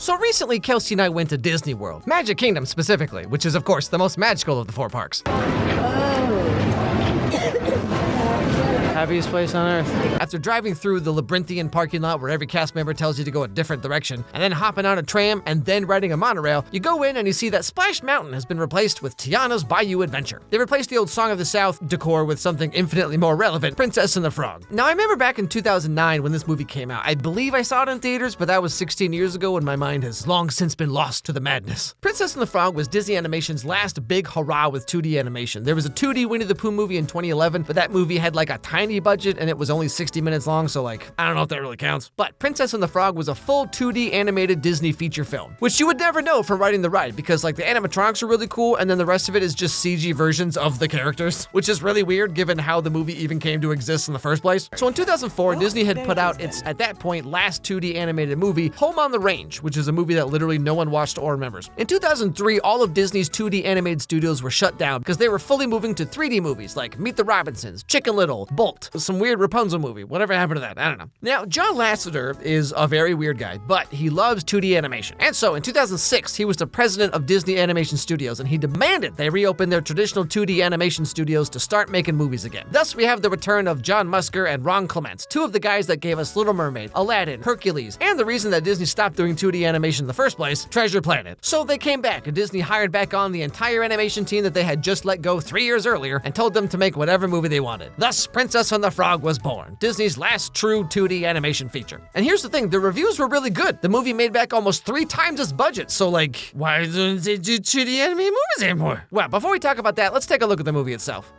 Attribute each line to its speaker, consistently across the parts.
Speaker 1: So recently, Kelsey and I went to Disney World, Magic Kingdom specifically, which is of course the most magical of the 4 parks. Happiest place on earth. After driving through the labyrinthian parking lot where every cast member tells you to go a different direction, and then hopping on a tram and then riding a monorail, you go in and you see that Splash Mountain has been replaced with Tiana's Bayou Adventure. They replaced the old Song of the South decor with something infinitely more relevant, Princess and the Frog. Now I remember back in 2009 when this movie came out. I believe I saw it in theaters, but that was 16 years ago and my mind has long since been lost to the madness. Princess and the Frog was Disney Animation's last big hurrah with 2D animation. There was a 2D Winnie the Pooh movie in 2011, but that movie had like a tiny budget and it was only 60 minutes long, so like, I don't know if that really counts. But Princess and the Frog was a full 2D animated Disney feature film, which you would never know from riding the ride because like the animatronics are really cool and then the rest of it is just CG versions of the characters, which is really weird given how the movie even came to exist in the first place. So in 2004, Disney had put out its, at that point, last 2D animated movie, Home on the Range, which is a movie that literally no one watched or remembers. In 2003, all of Disney's 2D animated studios were shut down because they were fully moving to 3D movies like Meet the Robinsons, Chicken Little, Bolt, some weird Rapunzel movie. Whatever happened to that? I don't know. Now, John Lasseter is a very weird guy, but he loves 2D animation. And so in 2006, he was the president of Disney Animation Studios, and he demanded they reopen their traditional 2D animation studios to start making movies again. Thus, we have the return of John Musker and Ron Clements, 2 of the guys that gave us Little Mermaid, Aladdin, Hercules, and the reason that Disney stopped doing 2D animation in the first place, Treasure Planet. So they came back, and Disney hired back on the entire animation team that they had just let go 3 years earlier and told them to make whatever movie they wanted. Thus, Princess and the Frog was born, Disney's last true 2D animation feature. And here's the thing, the reviews were really good. The movie made back almost 3 times its budget, so like, why don't they do 2D animated movies anymore? Well, before we talk about that, let's take a look at the movie itself.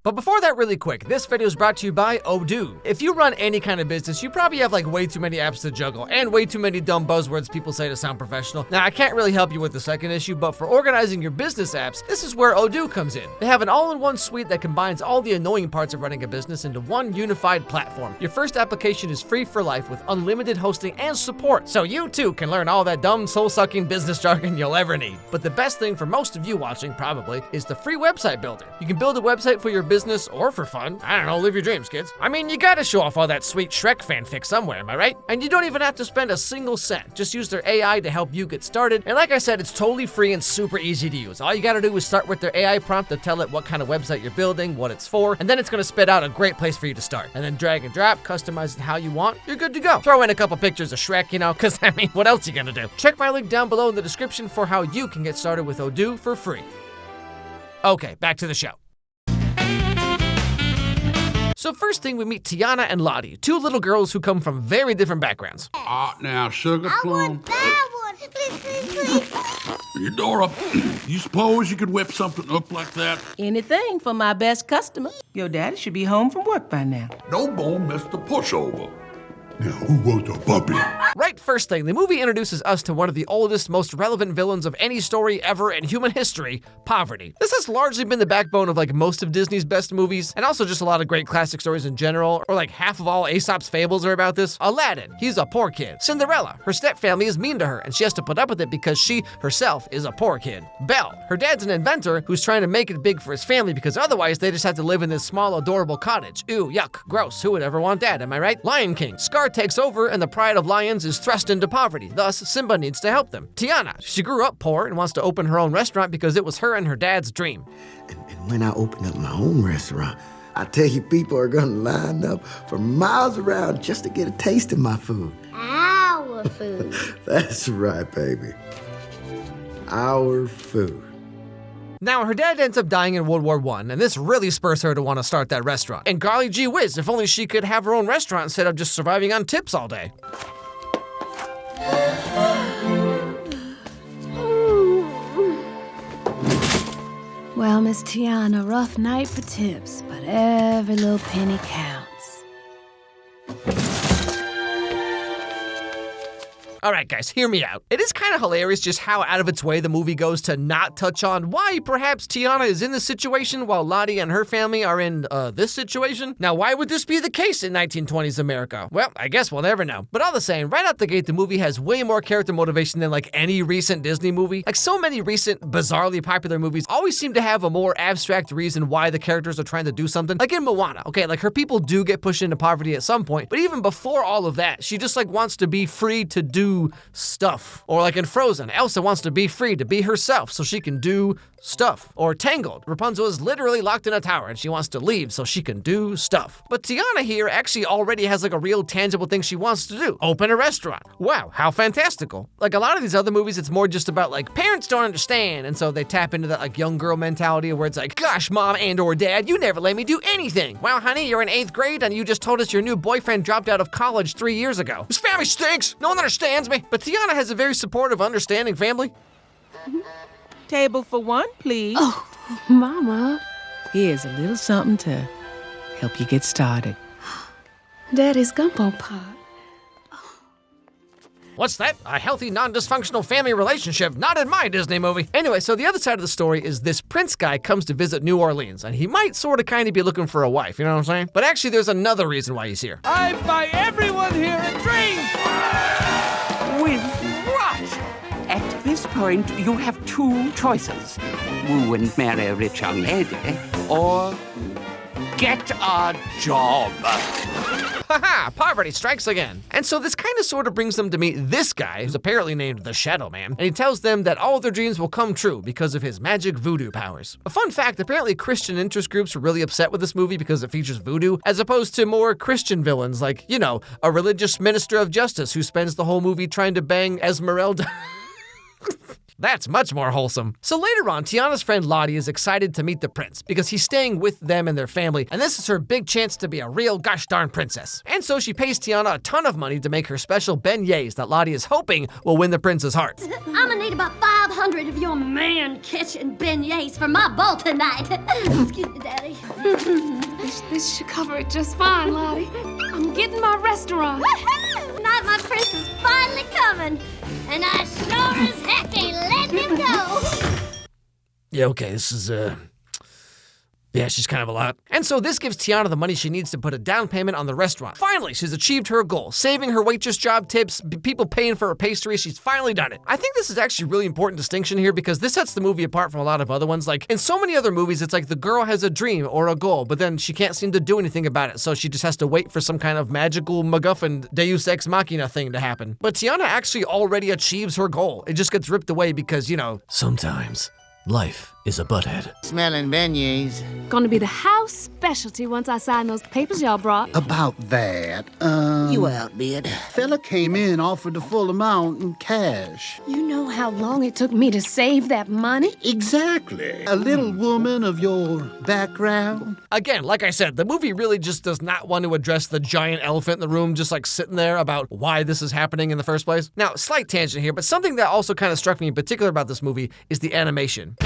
Speaker 1: But before that, really quick, this video is brought to you by Odoo. If you run any kind of business, you probably have like way too many apps to juggle and way too many dumb buzzwords people say to sound professional. Now, I can't really help you with the second issue, but for organizing your business apps, this is where Odoo comes in. They have an all-in-one suite that combines all the annoying parts of running a business into one unified platform. Your first application is free for life with unlimited hosting and support, so you too can learn all that dumb, soul-sucking business jargon you'll ever need. But the best thing for most of you watching, probably, is the free website builder. You can build a website for your business or for fun. I don't know, live your dreams, kids. I mean, you gotta show off all that sweet Shrek fanfic somewhere, am I right? And you don't even have to spend a single cent. Just use their AI to help you get started. And like I said, it's totally free and super easy to use. All you gotta do is start with their AI prompt to tell it what kind of website you're building, what it's for, and then it's gonna spit out a great place for you to start. And then drag and drop, customize it how you want, you're good to go. Throw in a couple pictures of Shrek, you know, cause I mean, what else you gonna do? Check my link down below in the description for how you can get started with Odoo for free. Okay, back to the show. So first thing, we meet Tiana and Lottie, 2 little girls who come from very different backgrounds.
Speaker 2: Now, Sugar Plum.
Speaker 3: I want that one. Please, please, please.
Speaker 2: Eudora, you suppose you could whip something up like that?
Speaker 4: Anything for my best customer. Your daddy should be home from work by now.
Speaker 2: No more Mr. Pushover. Now, who wants a puppy?
Speaker 1: Right, first thing, the movie introduces us to one of the oldest, most relevant villains of any story ever in human history, poverty. This has largely been the backbone of like most of Disney's best movies, and also just a lot of great classic stories in general, or like half of all Aesop's fables are about this. Aladdin, he's a poor kid. Cinderella, her stepfamily is mean to her, and she has to put up with it because she, herself, is a poor kid. Belle, her dad's an inventor who's trying to make it big for his family because otherwise they just have to live in this small, adorable cottage. Ew, yuck, gross, who would ever want that, am I right? Lion King, Scar takes over and the pride of lions is thrust into poverty. Thus, Simba needs to help them. Tiana, she grew up poor and wants to open her own restaurant because it was her and her dad's dream.
Speaker 5: And when I open up my own restaurant, I tell you, people are gonna line up for miles around just to get a taste of my food.
Speaker 3: Our food.
Speaker 5: That's right, baby. Our food.
Speaker 1: Now, her dad ends up dying in World War I, and this really spurs her to want to start that restaurant. And golly gee whiz, if only she could have her own restaurant instead of just surviving on tips all day.
Speaker 6: Well, Miss Tiana, rough night for tips, but every little penny counts.
Speaker 1: Alright guys, hear me out. It is kind of hilarious just how out of its way the movie goes to not touch on why perhaps Tiana is in this situation while Lottie and her family are in this situation. Now why would this be the case in 1920s America? Well, I guess we'll never know. But all the same, right out the gate the movie has way more character motivation than like any recent Disney movie. Like so many recent, bizarrely popular movies always seem to have a more abstract reason why the characters are trying to do something. Like in Moana, okay, like her people do get pushed into poverty at some point, but even before all of that, she just like wants to be free to do stuff. Or like in Frozen, Elsa wants to be free to be herself so she can do stuff. Or Tangled, Rapunzel is literally locked in a tower and she wants to leave so she can do stuff. But Tiana here actually already has like a real tangible thing she wants to do. Open a restaurant. Wow, how fantastical. Like a lot of these other movies, it's more just about like parents don't understand, and so they tap into that like young girl mentality where it's like, gosh, mom and or dad, you never let me do anything. Wow, honey, you're in 8th grade and you just told us your new boyfriend dropped out of college 3 years ago. This family stinks. No one understands me. But Tiana has a very supportive, understanding family.
Speaker 4: Table for one, please.
Speaker 6: Oh, Mama.
Speaker 4: Here's a little something to help you get started.
Speaker 6: Daddy's gumbo pot.
Speaker 1: What's that? A healthy, non-dysfunctional family relationship? Not in my Disney movie. Anyway, so the other side of the story is this prince guy comes to visit New Orleans, and he might sort of kind of be looking for a wife, you know what I'm saying? But actually, there's another reason why he's here.
Speaker 7: I buy everyone here a drink!
Speaker 8: With what? At this point, you have two choices. Woo and marry a rich young lady, or get a job.
Speaker 1: Haha, poverty strikes again. And so this kind of sort of brings them to meet this guy, who's apparently named the Shadow Man, and he tells them that all their dreams will come true because of his magic voodoo powers. A fun fact, apparently Christian interest groups were really upset with this movie because it features voodoo, as opposed to more Christian villains like, you know, a religious minister of justice who spends the whole movie trying to bang Esmeralda. That's much more wholesome. So later on, Tiana's friend Lottie is excited to meet the prince because he's staying with them and their family, and this is her big chance to be a real gosh darn princess. And so she pays Tiana a ton of money to make her special beignets that Lottie is hoping will win the prince's heart.
Speaker 3: I'm gonna need about 500 of your man kitchen beignets for my ball tonight. Excuse me, Daddy.
Speaker 6: This should cover it just fine, Lottie. I'm getting my restaurant.
Speaker 3: Woohoo! Tonight my prince is finally coming, and I sure as heck ain't letting him go.
Speaker 1: Yeah, okay, this is, yeah, she's kind of a lot. And so this gives Tiana the money she needs to put a down payment on the restaurant. Finally, she's achieved her goal. Saving her waitress job tips, people paying for her pastries, she's finally done it. I think this is actually a really important distinction here because this sets the movie apart from a lot of other ones. Like, in so many other movies, it's like the girl has a dream or a goal, but then she can't seem to do anything about it, so she just has to wait for some kind of magical MacGuffin Deus Ex Machina thing to happen. But Tiana actually already achieves her goal. It just gets ripped away because, you know, sometimes life is a butthead.
Speaker 9: Smelling beignets.
Speaker 6: Gonna be the house specialty once I sign those papers y'all brought.
Speaker 9: About that,
Speaker 5: You outbid.
Speaker 9: fella came in, offered the full amount in cash.
Speaker 6: You know how long it took me to save that money?
Speaker 9: Exactly. A little woman of your background.
Speaker 1: Again, like I said, the movie really just does not want to address the giant elephant in the room just like sitting there about why this is happening in the first place. Now, slight tangent here, but something that also kind of struck me in particular about this movie is the animation.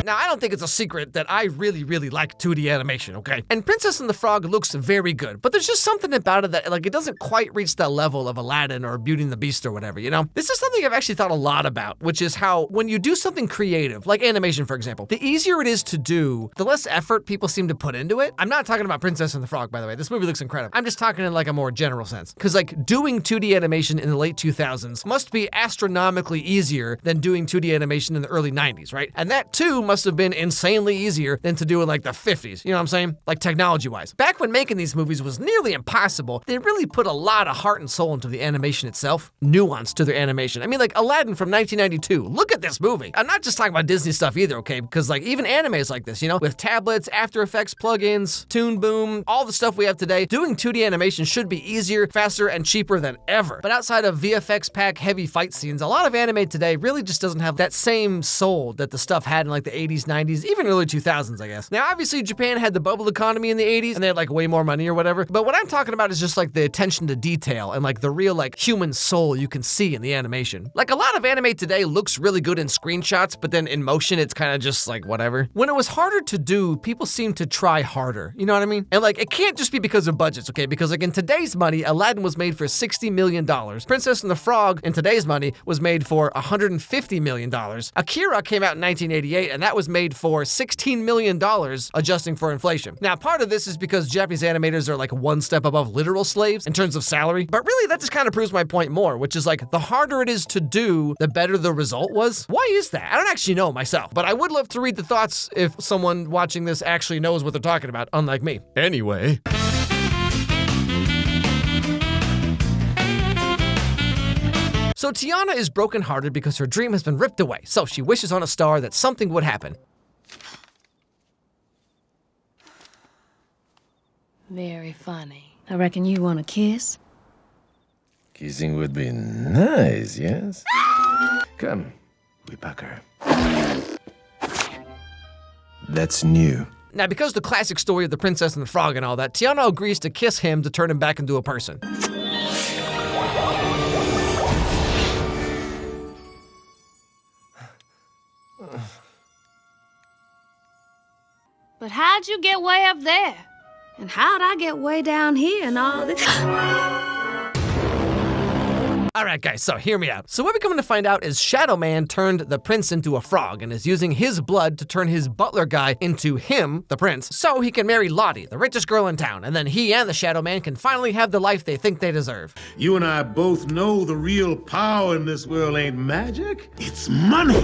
Speaker 1: Now, I don't think it's a secret that I really, really like 2D animation, okay? And Princess and the Frog looks very good, but there's just something about it that, like, it doesn't quite reach that level of Aladdin or Beauty and the Beast or whatever, you know? This is something I've actually thought a lot about, which is how when you do something creative, like animation, for example, the easier it is to do, the less effort people seem to put into it. I'm not talking about Princess and the Frog, by the way. This movie looks incredible. I'm just talking in, like, a more general sense. Because, like, doing 2D animation in the late 2000s must be astronomically easier than doing 2D animation in the early 90s, right? And that, too, must have been insanely easier than to do in like the 50s, you know what I'm saying? Like technology-wise. Back when making these movies was nearly impossible, they really put a lot of heart and soul into the animation itself, nuance to their animation. I mean, like Aladdin from 1992, look at this movie. I'm not just talking about Disney stuff either, okay? Because like even anime is like this, you know? With tablets, After Effects plugins, Toon Boom, all the stuff we have today, doing 2D animation should be easier, faster, and cheaper than ever. But outside of VFX pack heavy fight scenes, a lot of anime today really just doesn't have that same soul that the stuff had in like the 80s, 90s, even early 2000s, I guess. Now, obviously, Japan had the bubble economy in the 80s, and they had like way more money or whatever. But what I'm talking about is just like the attention to detail and like the real like human soul you can see in the animation. Like a lot of anime today looks really good in screenshots, but then in motion, it's kind of just like whatever. When it was harder to do, people seem to try harder. You know what I mean? And like, it can't just be because of budgets, okay? Because like in today's money, Aladdin was made for $60 million. Princess and the Frog in today's money was made for $150 million. Akira came out in 1988, and that was made for $16 million, adjusting for inflation. Now, part of this is because Japanese animators are like one step above literal slaves in terms of salary, but really that just kind of proves my point more, which is like the harder it is to do, the better the result was. Why is that? I don't actually know myself, but I would love to read the thoughts if someone watching this actually knows what they're talking about, unlike me. Anyway. So Tiana is brokenhearted because her dream has been ripped away, so she wishes on a star that something would happen.
Speaker 6: Very funny. I reckon you want a kiss?
Speaker 10: Kissing would be nice, yes? Come, we pack her. That's new.
Speaker 1: Now, because the classic story of the Princess and the Frog and all that, Tiana agrees to kiss him to turn him back into a person.
Speaker 6: But how'd you get way up there? And how'd I get way down here and all this?
Speaker 1: Alright guys, so hear me out. So what we're coming to find out is Shadow Man turned the prince into a frog and is using his blood to turn his butler guy into him, the prince, so he can marry Lottie, the richest girl in town, and then he and the Shadow Man can finally have the life they think they deserve.
Speaker 11: You and I both know the real power in this world ain't magic, it's money.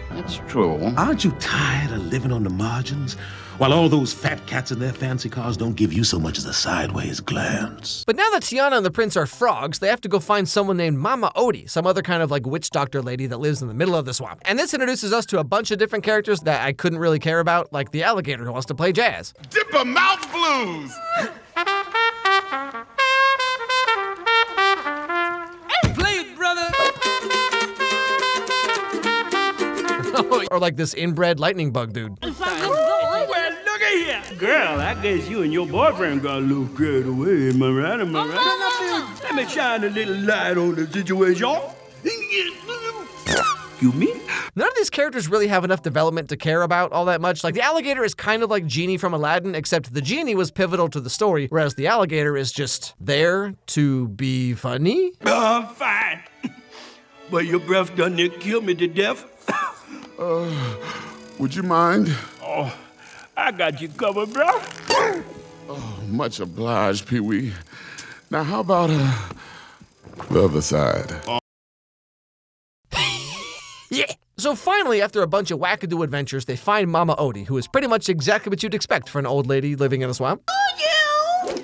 Speaker 8: That's true.
Speaker 11: Aren't you tired of living on the margins? While all those fat cats in their fancy cars don't give you so much as a sideways glance.
Speaker 1: But now that Tiana and the prince are frogs, they have to go find someone named Mama Odie, some other kind of like witch doctor lady that lives in the middle of the swamp. And this introduces us to a bunch of different characters that I couldn't really care about, like the alligator who wants to play jazz.
Speaker 2: Dipper Mouth Blues!
Speaker 7: Play it, brother!
Speaker 1: Or like this inbred lightning bug dude.
Speaker 7: Well, look at here! Girl, I guess you and your boyfriend got a little carried away, am I right? Am I right? Let me shine a little light on the situation. You mean?
Speaker 1: None of these characters really have enough development to care about all that much. Like, the alligator is kind of like Genie from Aladdin, except the genie was pivotal to the story, whereas the alligator is just there to be funny.
Speaker 7: Fine. But your breath done near killed me to death.
Speaker 2: Would you mind?
Speaker 7: Oh, I got you covered, bro.
Speaker 2: Oh, much obliged, Pee-wee. Now, how about the other side?
Speaker 1: Yeah. So finally, after a bunch of wackadoo adventures, they find Mama Odie, who is pretty much exactly what you'd expect for an old lady living in a swamp.
Speaker 12: You!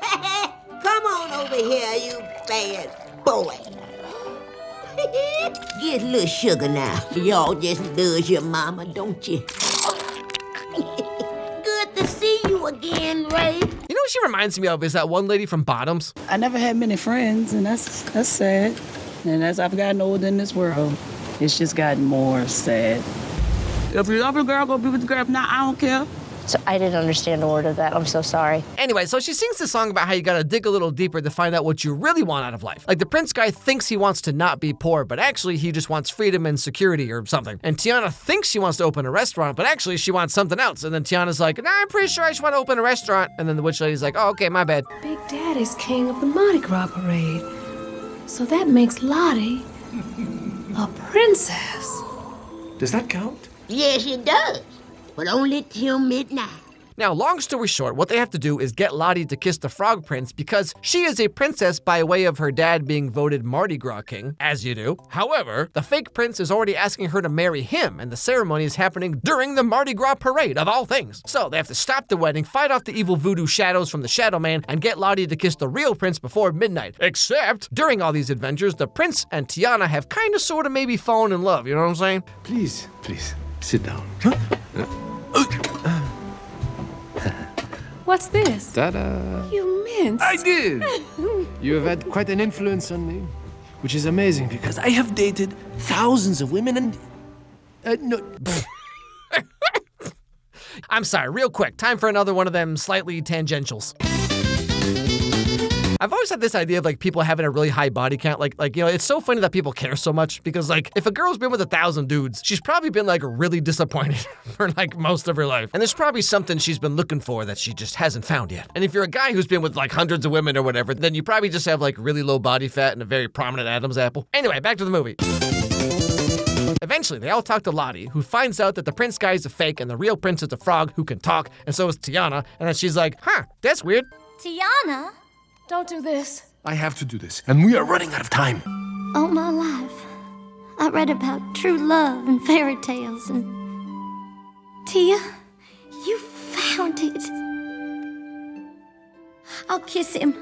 Speaker 12: Come on over here, you bad boy. Get a little sugar now. Y'all just loves your mama, don't you? Good to see you again, Ray.
Speaker 1: You know what she reminds me of is that one lady from Bottoms.
Speaker 4: I never had many friends, and that's sad. And as I've gotten older in this world, it's just gotten more sad. If you love a girl, go be with the girl. If not, I don't care.
Speaker 13: So I didn't understand a word of that. I'm so sorry.
Speaker 1: Anyway, so she sings this song about how you gotta dig a little deeper to find out what you really want out of life. Like the prince guy thinks he wants to not be poor, but actually he just wants freedom and security or something. And Tiana thinks she wants to open a restaurant, but actually she wants something else. And then Tiana's like, nah, I'm pretty sure I just want to open a restaurant. And then the witch lady's like, oh, okay, my bad.
Speaker 6: Big Daddy's king of the Mardi Gras parade. So that makes Lottie a princess.
Speaker 10: Does that count?
Speaker 12: Yes, it does. But only till midnight.
Speaker 1: Now, long story short, what they have to do is get Lottie to kiss the Frog Prince because she is a princess by way of her dad being voted Mardi Gras king, as you do. However, the fake prince is already asking her to marry him, and the ceremony is happening during the Mardi Gras parade, of all things. So they have to stop the wedding, fight off the evil voodoo shadows from the Shadow Man, and get Lottie to kiss the real prince before midnight. Except, during all these adventures, the prince and Tiana have kind of sort of maybe fallen in love, you know what I'm saying?
Speaker 10: Please, sit down. Huh?
Speaker 6: What's this?
Speaker 10: Ta-da!
Speaker 6: You mince.
Speaker 10: I did! You have had quite an influence on me, which is amazing because I have dated thousands of women and No.
Speaker 1: I'm sorry, real quick, time for another one of them slightly tangentials. I've always had this idea of like people having a really high body count. Like, you know, it's so funny that people care so much because like if a girl's been with 1,000 dudes, she's probably been like really disappointed for like most of her life. And there's probably something she's been looking for that she just hasn't found yet. And if you're a guy who's been with like hundreds of women or whatever, then you probably just have like really low body fat and a very prominent Adam's apple. Anyway, back to the movie. Eventually, they all talk to Lottie, who finds out that the prince guy is a fake and the real prince is a frog who can talk, and so is Tiana. And then she's like, huh, that's weird.
Speaker 3: Tiana?
Speaker 6: Don't do this.
Speaker 10: I have to do this, and we are running out of time.
Speaker 3: All my life, I read about true love and fairy tales, and Tia, you found it. I'll kiss him.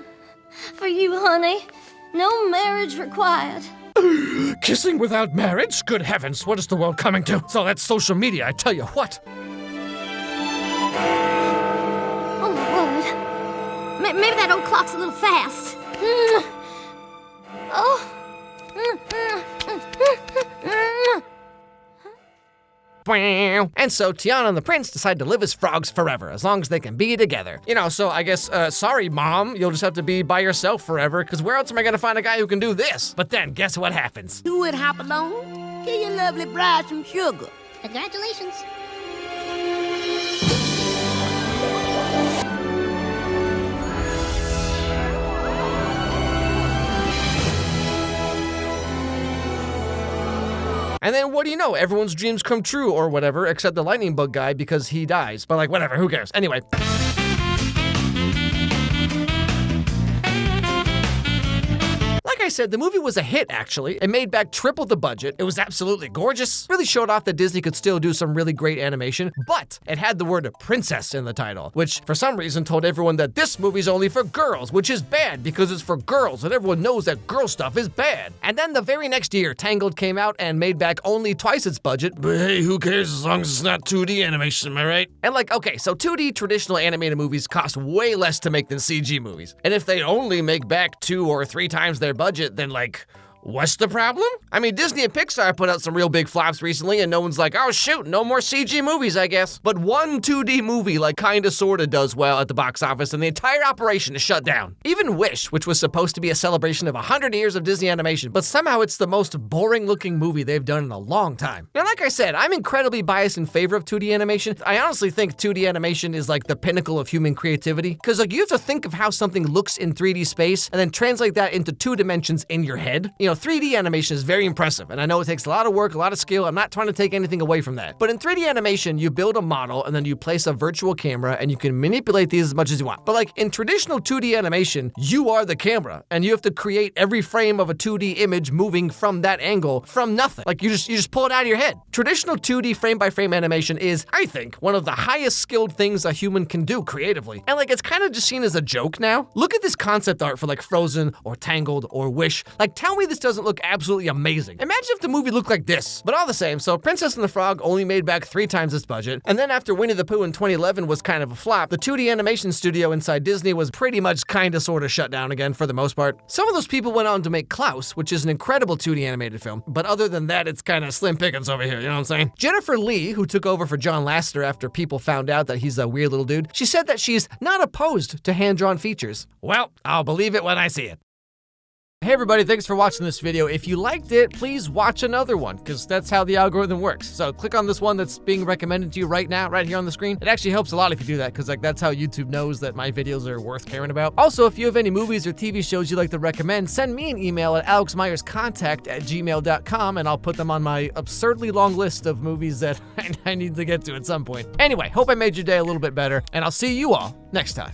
Speaker 3: For you, honey. No marriage required.
Speaker 1: Kissing without marriage? Good heavens, what is the world coming to? So that's social media, I tell you what.
Speaker 3: Oh, my word. Maybe that old clock's a little fast. Oh.
Speaker 1: And so Tiana and the prince decide to live as frogs forever, as long as they can be together. You know, so I guess, sorry, Mom, you'll just have to be by yourself forever, because where else am I gonna find a guy who can do this? But then, guess what happens?
Speaker 12: You would hop along? Give your lovely bride some sugar.
Speaker 3: Congratulations.
Speaker 1: And then what do you know? Everyone's dreams come true or whatever, except the lightning bug guy because he dies. But like, whatever, who cares? Anyway. Like I said, the movie was a hit, actually. It made back triple the budget. It was absolutely gorgeous. Really showed off that Disney could still do some really great animation, but it had the word princess in the title, which for some reason told everyone that this movie's only for girls, which is bad because it's for girls and everyone knows that girl stuff is bad. And then the very next year, Tangled came out and made back only twice its budget, but hey, who cares as long as it's not 2D animation, am I right? And like, okay, so 2D traditional animated movies cost way less to make than CG movies. And if they only make back 2 or 3 times their budget, then like, what's the problem? I mean, Disney and Pixar put out some real big flops recently, and no one's like, oh shoot, no more CG movies, I guess. But one 2D movie, like, kinda sorta does well at the box office, and the entire operation is shut down. Even Wish, which was supposed to be a celebration of 100 years of Disney animation, but somehow it's the most boring-looking movie they've done in a long time. Now, like I said, I'm incredibly biased in favor of 2D animation. I honestly think 2D animation is like the pinnacle of human creativity, because like you have to think of how something looks in 3D space, and then translate that into 2 dimensions in your head. You know, 3D animation is very impressive, and I know it takes a lot of work, a lot of skill. I'm not trying to take anything away from that. But in 3D animation, you build a model, and then you place a virtual camera, and you can manipulate these as much as you want. But like in traditional 2D animation, you are the camera, and you have to create every frame of a 2D image moving from that angle from nothing. Like you just pull it out of your head. Traditional 2D frame-by-frame animation is, I think, one of the highest skilled things a human can do creatively. And like it's kind of just seen as a joke now. Look at this concept art for like Frozen or Tangled or Wish. Like tell me this doesn't look absolutely amazing. Imagine if the movie looked like this. But all the same, so Princess and the Frog only made back 3 times its budget. And then after Winnie the Pooh in 2011 was kind of a flop, the 2D animation studio inside Disney was pretty much kinda sorta shut down again for the most part. Some of those people went on to make Klaus, which is an incredible 2D animated film. But other than that, it's kinda slim pickings over here, you know what I'm saying? Jennifer Lee, who took over for John Lasseter after people found out that he's a weird little dude, she said that she's not opposed to hand-drawn features. Well, I'll believe it when I see it. Hey everybody, thanks for watching this video. If you liked it, please watch another one, because that's how the algorithm works. So click on this one that's being recommended to you right now, right here on the screen. It actually helps a lot if you do that, because like that's how YouTube knows that my videos are worth caring about. Also, if you have any movies or TV shows you'd like to recommend, send me an email at alexmeyerscontact@gmail.com, and I'll put them on my absurdly long list of movies that I need to get to at some point. Anyway, hope I made your day a little bit better, and I'll see you all next time.